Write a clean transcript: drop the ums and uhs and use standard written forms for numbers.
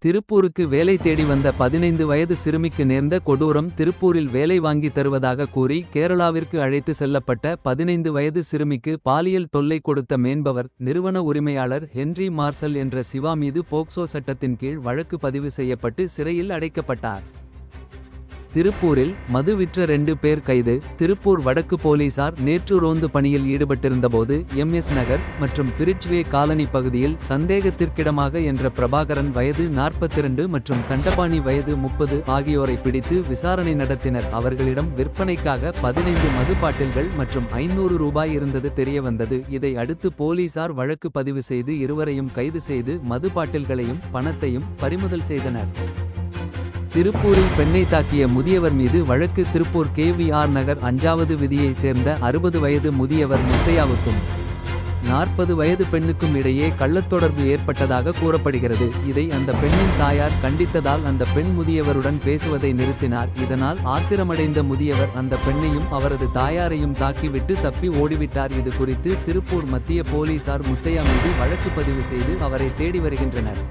திருப்பூருக்கு வேலை தேடி வந்த 15 வயது சிறுமிக்கு நேர்ந்த கொடூரம். திருப்பூரில் வேலை வாங்கி தருவதாக கூறி கேரளாவிற்கு அழைத்து செல்லப்பட்ட 15 வயது சிறுமிக்கு பாலியல் தொல்லை கொடுத்த மேன்பவர். நிறுவன உரிமையாளர் ஹென்றி மார்சல் என்ற சிவா மீது போக்சோ சட்டத்தின் கீழ் வழக்கு பதிவு செய்யப்பட்டு சிறையில் அடைக்கப்பட்டார். திருப்பூரில் மது விற்ற 2 பேர் கைது. திருப்பூர் வடக்கு போலீசார் நேற்று ரோந்து பணியில் ஈடுபட்டிருந்தபோது எம்எஸ் நகர் மற்றும் பிரிட்ஜ்வே காலனி பகுதியில் சந்தேகத்திற்கிடமாக என்ற பிரபாகரன் வயது 42 மற்றும் தண்டபாணி வயது 30 ஆகியோரை பிடித்து விசாரணை நடத்தினர். அவர்களிடம் விற்பனைக்காக 15 மது பாட்டில்கள் மற்றும் 500 ரூபாய் இருந்தது தெரியவந்தது. இதை அடுத்து போலீசார் வழக்கு பதிவு செய்து இருவரையும் கைது செய்து மது பாட்டில்களையும் பணத்தையும் பறிமுதல் செய்தனர். திருப்பூரில் பெண்ணை தாக்கிய முதியவர் மீது வழக்கு. திருப்பூர் KVR நகர் 5வது விதியைச் சேர்ந்த 60 வயது முதியவர் முத்தையாவுக்கும் 40 வயது பெண்ணுக்கும் இடையே கள்ளத்தொடர்பு ஏற்பட்டதாக கூறப்படுகிறது. இதை அந்த பெண்ணின் தாயார் கண்டித்ததால் அந்த பெண் முதியவருடன் பேசுவதை நிறுத்தினார். இதனால் ஆத்திரமடைந்த முதியவர் அந்த பெண்ணையும் அவரது தாயாரையும் தாக்கிவிட்டு தப்பி ஓடிவிட்டார். இது குறித்து திருப்பூர் மத்திய போலீசார் முத்தையா மீது வழக்கு பதிவு செய்து அவரை தேடி வருகின்றனர்.